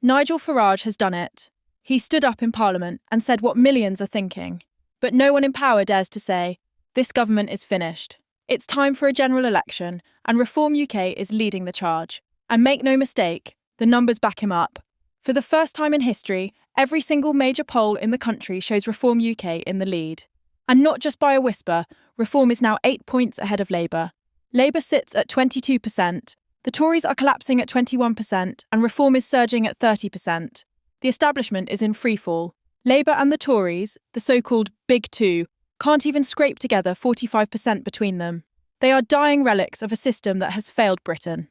Nigel Farage has done it. He stood up in Parliament and said what millions are thinking. But no one in power dares to say, this government is finished. It's time for a general election, and Reform UK is leading the charge. And make no mistake, the numbers back him up. For the first time in history, every single major poll in the country shows Reform UK in the lead. And not just by a whisper, Reform is now 8 points ahead of Labour. Labour sits at 22%, the Tories are collapsing at 21%, and Reform is surging at 30%. The establishment is in freefall. Labour and the Tories, the so-called Big Two, can't even scrape together 45% between them. They are dying relics of a system that has failed Britain.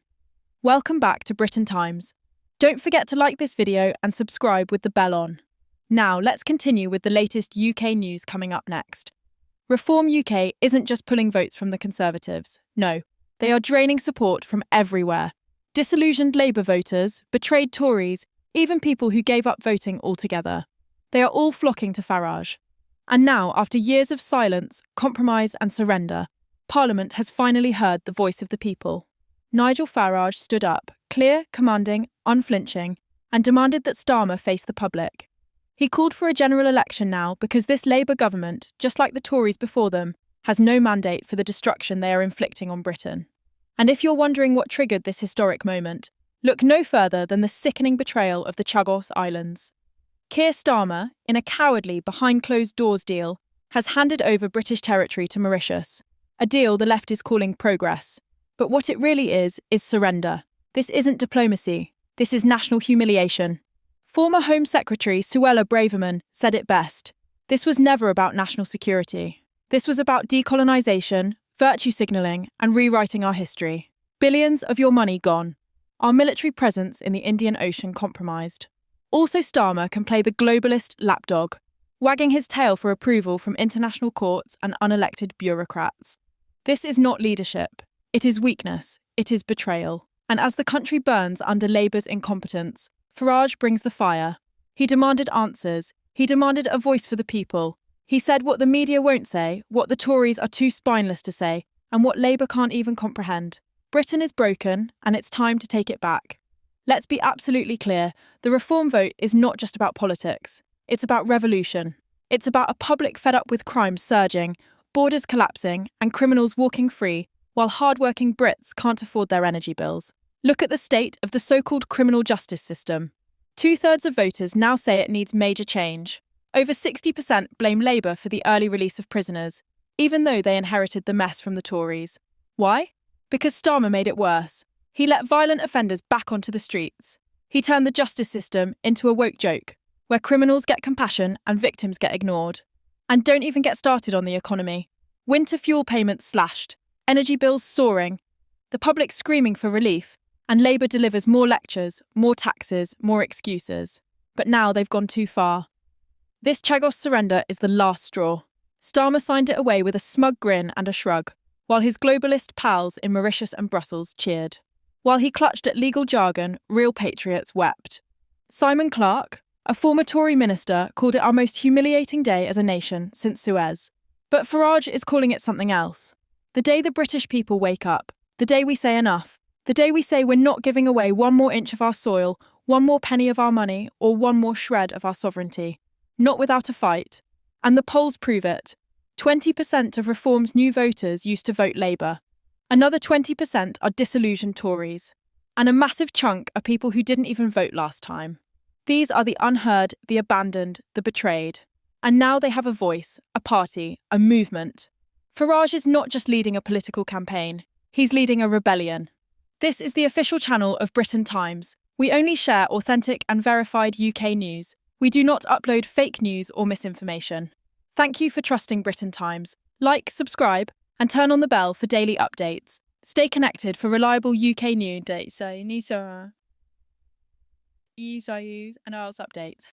Welcome back to Britain Times. Don't forget to like this video and subscribe with the bell on. Now, let's continue with the latest UK news coming up next. Reform UK isn't just pulling votes from the Conservatives. No, they are draining support from everywhere. Disillusioned Labour voters, betrayed Tories, even people who gave up voting altogether. They are all flocking to Farage. And now, after years of silence, compromise and surrender, Parliament has finally heard the voice of the people. Nigel Farage stood up, clear, commanding, unflinching, and demanded that Starmer face the public. He called for a general election now because this Labour government, just like the Tories before them, has no mandate for the destruction they are inflicting on Britain. And if you're wondering what triggered this historic moment, look no further than the sickening betrayal of the Chagos Islands. Keir Starmer, in a cowardly, behind-closed-doors deal, has handed over British territory to Mauritius, a deal the left is calling progress. But what it really is surrender. This isn't diplomacy. This is national humiliation. Former Home Secretary Suella Braverman said it best. This was never about national security. This was about decolonisation, virtue signalling, and rewriting our history. Billions of your money gone. Our military presence in the Indian Ocean compromised. Also, Starmer can play the globalist lapdog, wagging his tail for approval from international courts and unelected bureaucrats. This is not leadership. It is weakness. It is betrayal. And as the country burns under Labour's incompetence, Farage brings the fire. He demanded answers. He demanded a voice for the people. He said what the media won't say, what the Tories are too spineless to say, and what Labour can't even comprehend. Britain is broken, and it's time to take it back. Let's be absolutely clear, the Reform vote is not just about politics. It's about revolution. It's about a public fed up with crime surging, borders collapsing, and criminals walking free, while hard-working Brits can't afford their energy bills. Look at the state of the so-called criminal justice system. 2/3 of voters now say it needs major change. Over 60% blame Labour for the early release of prisoners, even though they inherited the mess from the Tories. Why? Because Starmer made it worse. He let violent offenders back onto the streets. He turned the justice system into a woke joke, where criminals get compassion and victims get ignored. And don't even get started on the economy. Winter fuel payments slashed, energy bills soaring, the public screaming for relief, and Labour delivers more lectures, more taxes, more excuses. But now they've gone too far. This Chagos surrender is the last straw. Starmer signed it away with a smug grin and a shrug, while his globalist pals in Mauritius and Brussels cheered. While he clutched at legal jargon, real patriots wept. Simon Clarke, a former Tory minister, called it our most humiliating day as a nation since Suez. But Farage is calling it something else. The day the British people wake up, the day we say enough, the day we say we're not giving away one more inch of our soil, one more penny of our money, or one more shred of our sovereignty. Not without a fight. And the polls prove it. 20% of Reform's new voters used to vote Labour. Another 20% are disillusioned Tories. And a massive chunk are people who didn't even vote last time. These are the unheard, the abandoned, the betrayed. And now they have a voice, a party, a movement. Farage is not just leading a political campaign, he's leading a rebellion. This is the official channel of Britain Times. We only share authentic and verified UK news. We do not upload fake news or misinformation. Thank you for trusting Britain Times. Like, subscribe, and turn on the bell for daily updates. Stay connected for reliable UK news and updates.